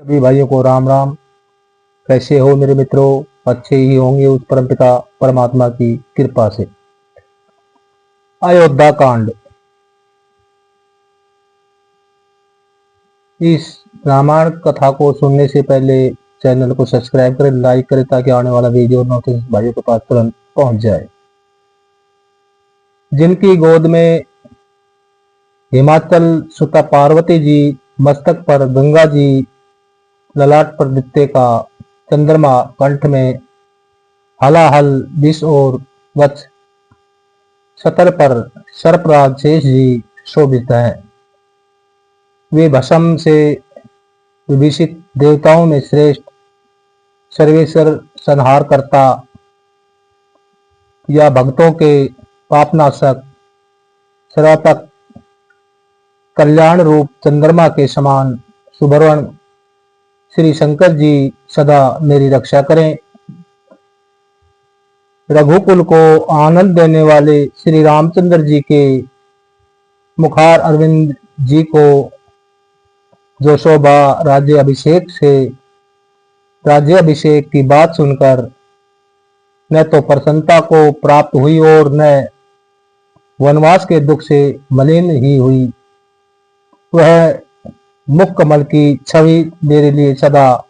सभी भाइयों को राम राम। कैसे हो मेरे मित्रों? अच्छे ही होंगे उस परमपिता परमात्मा की कृपा से। अयोध्या कांड। इस रामायण कथा को सुनने से पहले चैनल को सब्सक्राइब करें, लाइक करें ताकि आने वाला वीडियो नोटिफिकेशन भाइयों के पास तुरंत पहुंच जाए। जिनकी गोद में हिमाचल सुता पार्वती जी, मस्तक पर गंगा जी, ललाट पर नित्य का चंद्रमा, कंठ में हलाहल विष और वत्स, सतर पर सर्पराज शेष जी शोभित हैं। वे भस्म से विभीषित देवताओं में श्रेष्ठ, सर्वेश्वर संहार करता या भक्तों के पापनाशक, सर्वात्मक कल्याण रूप चंद्रमा के समान सुभरवण श्री शंकर जी सदा मेरी रक्षा करें। रघुकुल को आनंद देने वाले श्री रामचंद्र जी के मुखार अरविंद जी को जो शोभा राज्य अभिषेक की बात सुनकर न तो प्रसन्नता को प्राप्त हुई और न वनवास के दुख से मलिन ही हुई, वह मुख कमल की छवि मेरे लिए सदा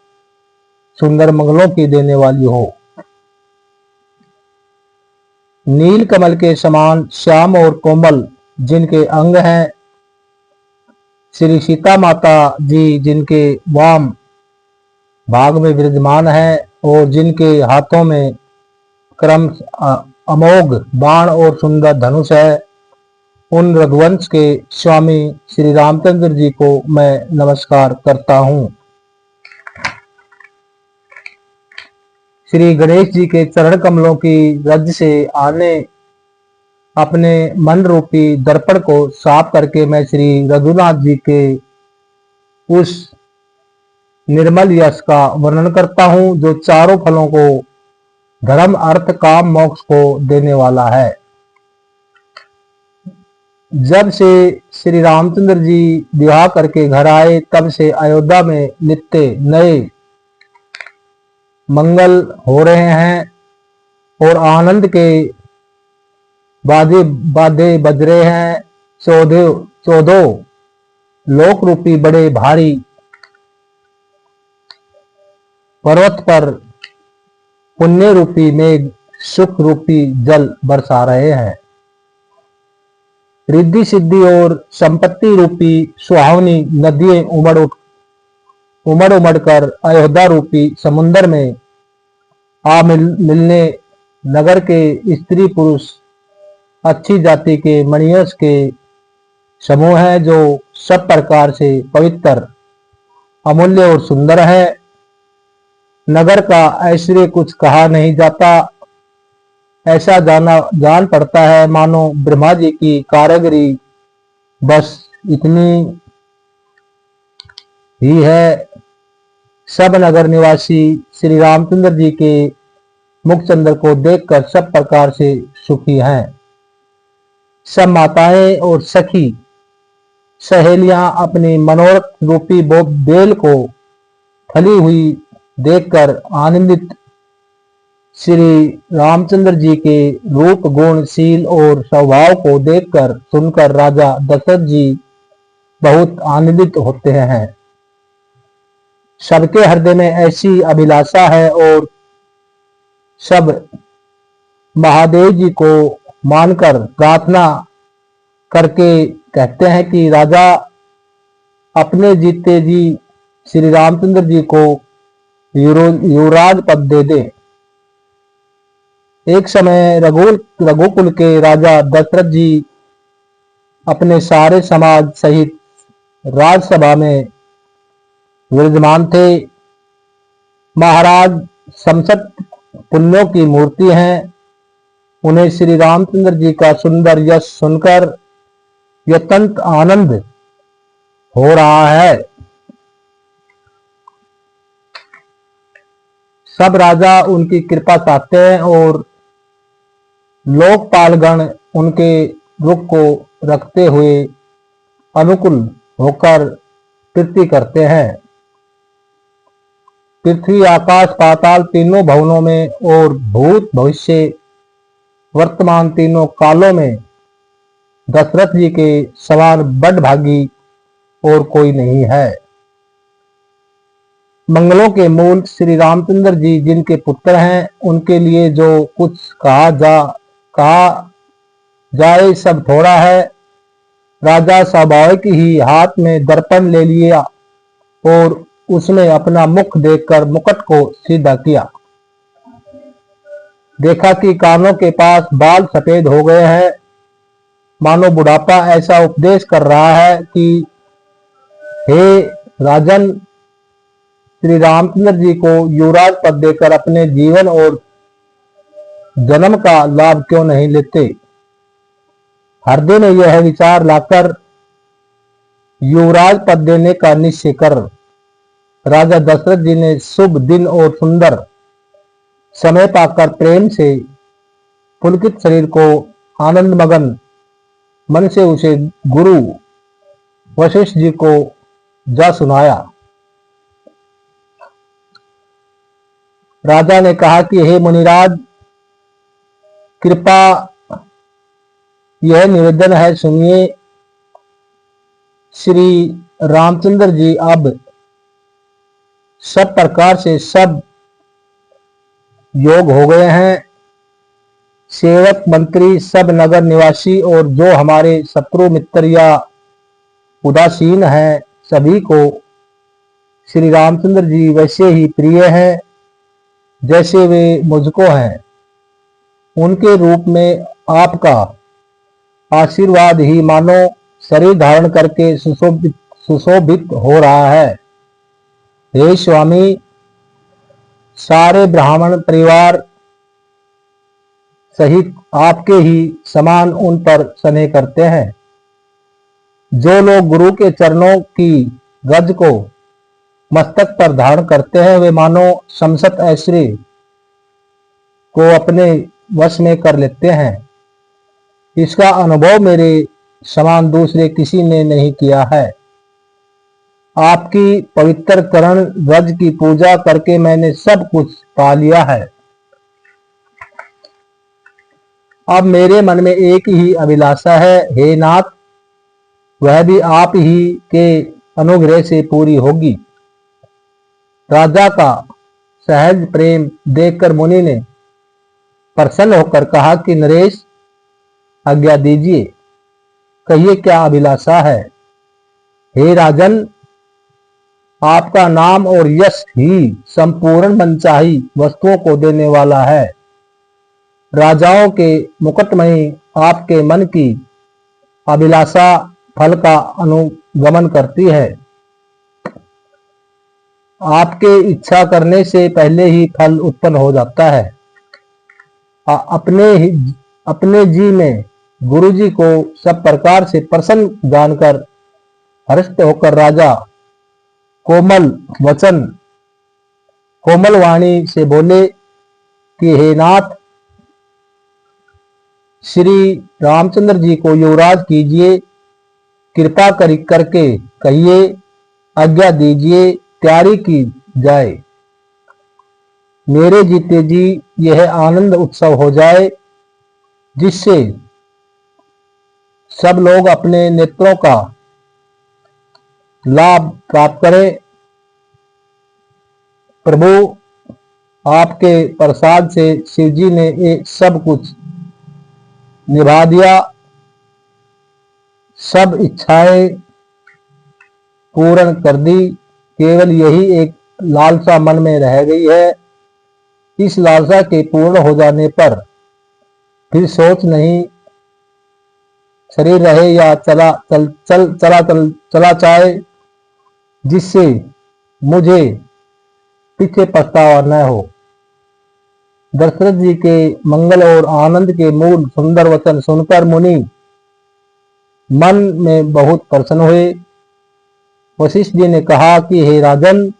सुंदर मंगलों की देने वाली हो। नील कमल के समान श्याम और कोमल जिनके अंग हैं, श्री सीता माता जी जिनके वाम भाग में विराजमान है और जिनके हाथों में क्रम अमोघ बाण और सुंदर धनुष है, उन रघुवंश के स्वामी श्री रामचंद्र जी को मैं नमस्कार करता हूँ। श्री गणेश जी के चरण कमलों की रज से आने अपने मन रूपी दर्पण को साफ करके मैं श्री रघुनाथ जी के उस निर्मल यश का वर्णन करता हूँ जो चारों फलों को, धर्म अर्थ काम मोक्ष को देने वाला है। जब से श्री रामचंद्र जी विवाह करके घर आए तब से अयोध्या में नित्य नए मंगल हो रहे हैं और आनंद के बादे बज रहे हैं। चौदह लोक रूपी बड़े भारी पर्वत पर पुण्य रूपी मेघ सुख रूपी जल बरसा रहे हैं। रिद्धि सिद्धि और संपत्ति रूपी सुहावनी नदियां उमड़ उमड़ कर अयोध्या रूपी समुन्दर में आ मिलने नगर के स्त्री पुरुष अच्छी जाति के मणियस के समूह है जो सब प्रकार से पवित्र, अमूल्य और सुंदर है। नगर का ऐश्वर्य कुछ कहा नहीं जाता, ऐसा जान पड़ता है मानो ब्रह्मा जी की कारीगरी बस इतनी ही है। सब नगर निवासी श्री रामचंद्र जी के मुखचंद्र को देखकर सब प्रकार से सुखी हैं। सब माताएं और सखी सहेलियां अपनी मनोरथ रूपी बेल को फली हुई देखकर आनंदित श्री रामचंद्र जी के रूप गुण शील और स्वभाव को देखकर सुनकर राजा दशरथ जी बहुत आनंदित होते हैं। सबके हृदय में ऐसी अभिलाषा है और सब महादेव जी को मानकर प्रार्थना करके कहते हैं कि राजा अपने जीते जी श्री रामचंद्र जी को युवराज पद दे दे। एक समय रघुकुल के राजा दशरथ जी अपने सारे समाज सहित राजसभा में विराजमान थे। महाराज समस्त पुण्यों की मूर्ति हैं। उन्हें श्री रामचंद्र जी का सुंदर यश सुनकर अत्यंत आनंद हो रहा है। सब राजा उनकी कृपा चाहते हैं और लोकपालगण उनके रुख को रखते हुए अनुकूल होकर प्रीति करते हैं। पृथ्वी आकाश पाताल तीनों भवनों में और भूत भविष्य वर्तमान तीनों कालों में दशरथ जी के समान बड़भागी और कोई नहीं है। मंगलों के मूल श्री रामचंद्र जी जिनके पुत्र हैं, उनके लिए जो कुछ कहा जाए सब थोड़ा है। राजा स्वाभाविक ही हाथ में दर्पण ले लिया और उसमें अपना मुख देखकर मुकुट को सीधा किया। देखा कि कानों के पास बाल सफेद हो गए हैं, मानो बुढ़ापा ऐसा उपदेश कर रहा है कि हे राजन, श्री रामचंद्र जी को युवराज पद देकर अपने जीवन और जन्म का लाभ क्यों नहीं लेते। हृदय में यह विचार लाकर युवराज पद देने का निश्चय कर राजा दशरथ जी ने शुभ दिन और सुंदर समय पाकर प्रेम से पुलकित शरीर को आनंद मगन मन से उसे गुरु वशिष्ठ जी को जा सुनाया। राजा ने कहा कि हे मुनिराज, कृपा यह निवेदन है, सुनिए। श्री रामचंद्र जी अब सब प्रकार से सब योग हो गए हैं। सेवक मंत्री सब नगर निवासी और जो हमारे शत्रु मित्र या उदासीन हैं, सभी को श्री रामचंद्र जी वैसे ही प्रिय हैं जैसे वे मुझको हैं। उनके रूप में आपका आशीर्वाद ही मानो शरीर धारण करके सुशोभित हो रहा है। हे स्वामी, सारे ब्राह्मण परिवार सहित आपके ही समान उन पर स्नेह करते हैं। जो लोग गुरु के चरणों की गज को मस्तक पर धारण करते हैं, वे मानो समस्त ऐश्वर्य को अपने वश में कर लेते हैं। इसका अनुभव मेरे समान दूसरे किसी ने नहीं किया है। आपकी पवित्र चरण रज की पूजा करके मैंने सब कुछ पा लिया है। अब मेरे मन में एक ही अभिलाषा है, हे नाथ, वह भी आप ही के अनुग्रह से पूरी होगी। राजा का सहज प्रेम देखकर मुनि ने प्रसन्न होकर कहा कि नरेश, आज्ञा दीजिए, कहिए क्या अभिलाषा है। हे राजन, आपका नाम और यश ही संपूर्ण मनचाही वस्तुओं को देने वाला है। राजाओं के मुकुटमणि आपके मन की अभिलाषा फल का अनुगमन करती है। आपके इच्छा करने से पहले ही फल उत्पन्न हो जाता है। अपने जी में गुरु जी को सब प्रकार से प्रसन्न जानकर हर्षित होकर राजा कोमल वचन कोमल वाणी से बोले कि हे नाथ, श्री रामचंद्र जी को युवराज कीजिए, कृपा करके कहिए, आज्ञा दीजिए, तैयारी की जाए। मेरे जीते जी यह आनंद उत्सव हो जाए जिससे सब लोग अपने नेत्रों का लाभ प्राप्त करें। प्रभु, आपके प्रसाद से शिव जी ने ये सब कुछ निभा दिया। सब इच्छाएं पूर्ण कर दी। केवल यही एक लालसा मन में रह गई है। इस लालसा के पूर्ण हो जाने पर फिर सोच नहीं, शरीर रहे या चला चाहे, जिससे मुझे पीछे पछतावा न हो। दशरथ जी के मंगल और आनंद के मूल सुंदर वचन सुनकर मुनि मन में बहुत प्रसन्न हुए। वशिष्ठ जी ने कहा कि हे राजन,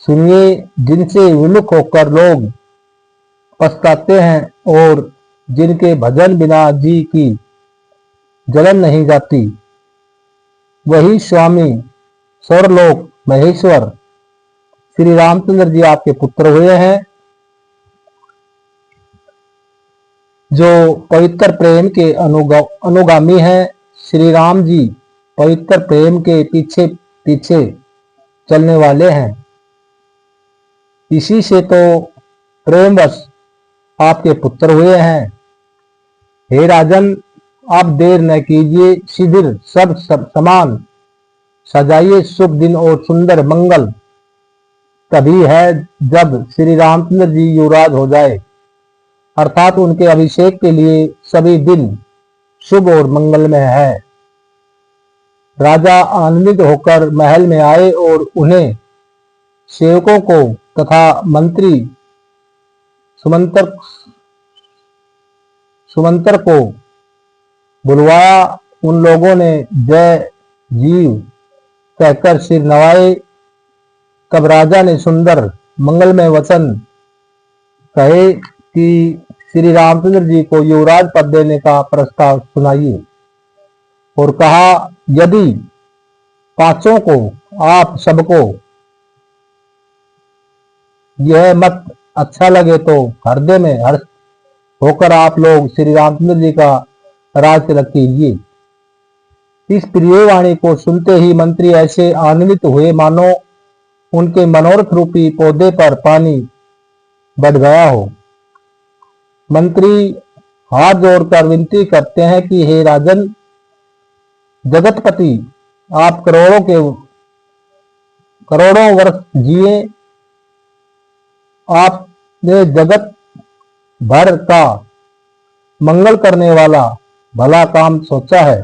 सुनिए, जिनसे विमुख होकर लोग पछताते हैं और जिनके भजन बिना जी की जलन नहीं जाती, वही स्वामी स्वर्लोक महेश्वर श्री रामचंद्र जी आपके पुत्र हुए हैं, जो पवित्र प्रेम के अनुगामी हैं। श्री राम जी पवित्र प्रेम के पीछे पीछे चलने वाले हैं। इसी से तो प्रेमवश आपके पुत्र हुए हैं। हे राजन, आप देर न कीजिए, शीघ्र सब समान सजाइए शुभ दिन और सुंदर मंगल तभी है जब श्री रामचंद्र जी युवराज हो जाए, अर्थात उनके अभिषेक के लिए सभी दिन शुभ और मंगलमय है। राजा आनंदित होकर महल में आए और उन्हें सेवकों को तथा मंत्री सुमंतर को बुलवाया। उन लोगों ने जय जीव कहकर सिर नवाए। तब राजा ने सुंदर मंगलमय वचन कहे कि श्री रामचंद्र जी को युवराज पद देने का प्रस्ताव सुनाइए, और कहा, यदि पांचों को आप सबको यह मत अच्छा लगे तो हृदय में हर्ष होकर आप लोग श्री रामचंद्र जी का राज तिलक कीजिए। इस प्रिय वाणी को सुनते ही मंत्री ऐसे आनंदित हुए मानो उनके मनोरथ रूपी पौधे पर पानी बढ़ गया हो। मंत्री हाथ जोड़कर विनती करते हैं कि हे राजन, जगतपति, आप करोड़ों वर्ष जिए। आपने जगत भर का मंगल करने वाला भला काम सोचा है।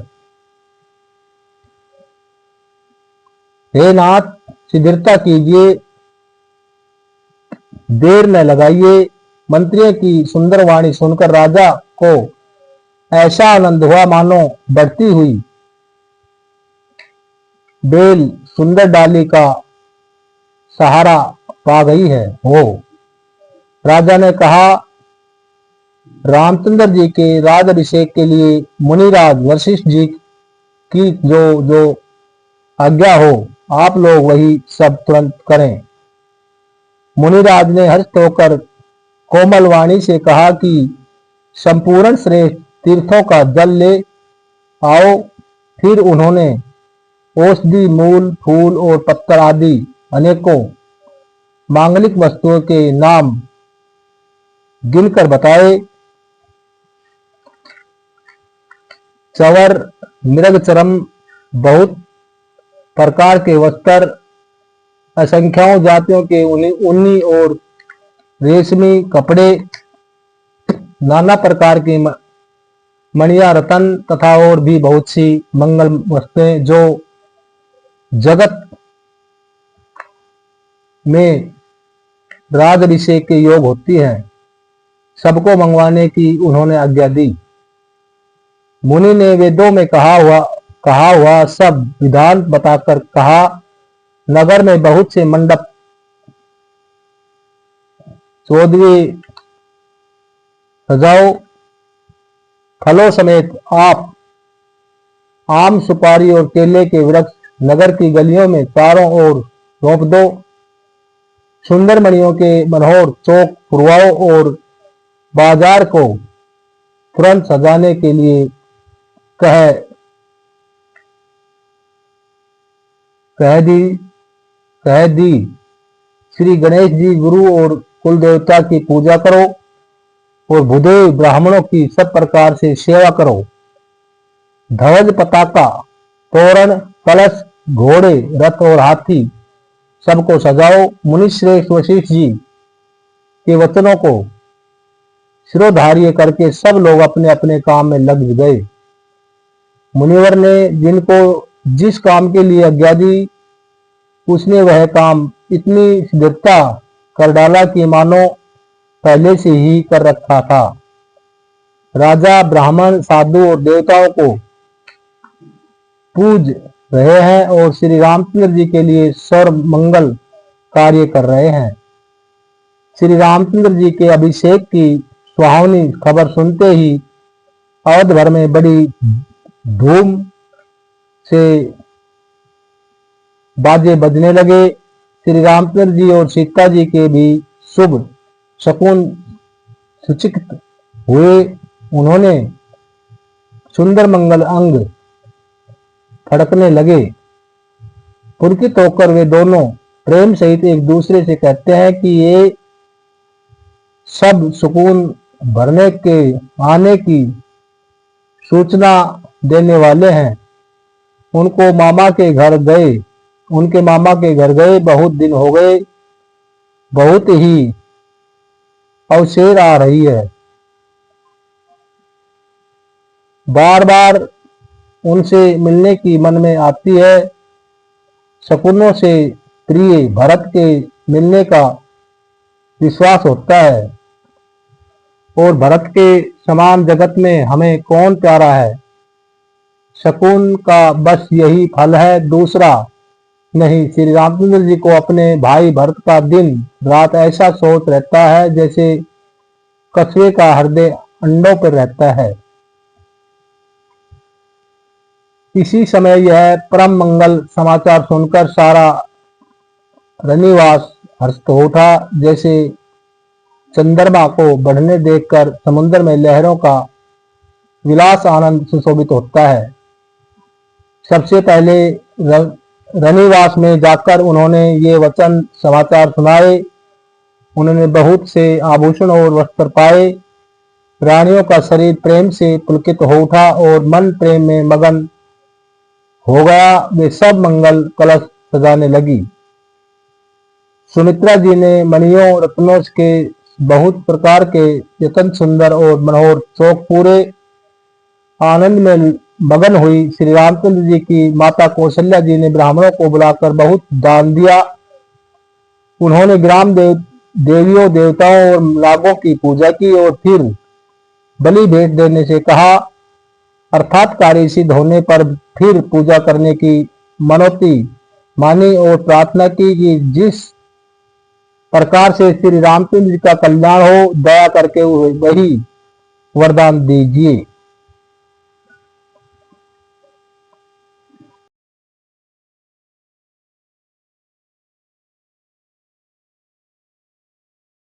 हे नाथ, शीघ्रता कीजिए, देर न लगाइए। मंत्रियों की सुंदर वाणी सुनकर राजा को ऐसा आनंद हुआ मानो बढ़ती हुई बेल सुंदर डाली का सहारा पा गई है हो। राजा ने कहा, रामचंद्र जी के राज अभिषेक के लिए मुनिराज वशिष्ठ जी की जो जो आज्ञा हो, आप लोग वही सब तुरंत करें। मुनिराज ने हर्षित होकर कोमल वाणी से कहा कि संपूर्ण श्रेष्ठ तीर्थों का जल ले आओ। फिर उन्होंने औषधि, मूल, फूल और पत्थर आदि अनेकों मांगलिक वस्तुओं के नाम गिनकर बताए। चवर, मृगचरम, बहुत प्रकार के वस्त्र, असंख्यों जातियों के ऊनी और रेशमी कपड़े, नाना प्रकार की मणिया, रतन तथा और भी बहुत सी मंगल वस्तुएं जो जगत में राज अभिषेक के योग होती हैं, सबको मंगवाने की उन्होंने आज्ञा दी। मुनि ने वेदों में कहा हुआ सब विधान बताकर कहा, नगर में बहुत से मंडप, 14 सजाओ, फलों समेत आप आम, सुपारी और केले के वृक्ष नगर की गलियों में चारों ओर रोप दो। सुंदर मणियों के मनोहर चौक पुरवाओ और बाजार को तुरंत सजाने के लिए कह दी। श्री गणेश जी, गुरु और कुल देवता की पूजा करो और भूदेव ब्राह्मणों की सब प्रकार से सेवा करो। ध्वज, पताका, तोरण, कलश, घोड़े, रथ और हाथी सबको सजाओ। मुनिश्रेष्ठ वशिष्ठ जी के वचनों को शिरोधार्य करके सब लोग अपने अपने काम में लग गए। मुनिवर ने जिनको जिस काम के लिए आज्ञा दी, उसने वह काम इतनी शीघ्रता कर डाला कि मानो पहले से ही कर रखा था। राजा, ब्राह्मण, साधु और देवताओं को पूज रहे हैं और श्री रामचंद्र जी के लिए सर्व मंगल कार्य कर रहे हैं। श्री रामचंद्र जी के अभिषेक की सुहावनी खबर सुनते ही अवध भर में बड़ी धूम से बाजे बजने लगे। श्री रामचंद्र जी और सीता जी के भी शुभ शकुन सूचित हुए। उन्होंने सुंदर मंगल अंग फड़कने लगे। पुलकित होकर वे दोनों प्रेम सहित एक दूसरे से कहते हैं कि ये सब सुकून भरने के आने की सूचना देने वाले हैं। उनके मामा के घर गए बहुत दिन हो गए, बहुत ही अवसेर आ रही है। बार बार उनसे मिलने की मन में आती है। शकुनों से प्रिय भरत के मिलने का विश्वास होता है, और भरत के समान जगत में हमें कौन प्यारा है। शकुन का बस यही फल है, दूसरा नहीं। श्री रामचंद्र जी को अपने भाई भरत का दिन रात ऐसा सोच रहता है जैसे कछुए का हृदय अंडों पर रहता है। इसी समय यह परम मंगल समाचार सुनकर सारा रनिवास हर्षित हो उठा। जैसे चंद्रमा को बढ़ने देखकर समुद्र में लहरों का विलास आनंद सुशोभित होता है। सबसे पहले रनिवास में जाकर उन्होंने ये वचन समाचार सुनाए। उन्होंने बहुत से आभूषण और वस्त्र पाए। रानियों का शरीर प्रेम से पुलकित हो उठा और मन प्रेम में मगन हो गया। वे सब मंगल कलश सजाने लगी। सुमित्रा जी ने मणियों रत्नों के बहुत प्रकार के यतन सुंदर और मनोहर चौक पूरे आनंद में मगन हुई। श्री रामचंद्र जी की माता कौशल्या जी ने ब्राह्मणों को बुलाकर बहुत दान दिया। उन्होंने ग्राम देवियों देवताओं और नागों की पूजा की और फिर बलि भेंट देने से कहा, अर्थात कार्य सिद्ध होने पर फिर पूजा करने की मनोती मानी और प्रार्थना की कि जिस प्रकार से श्री रामचंद्र जी का कल्याण हो, दया करके वही वरदान दीजिए।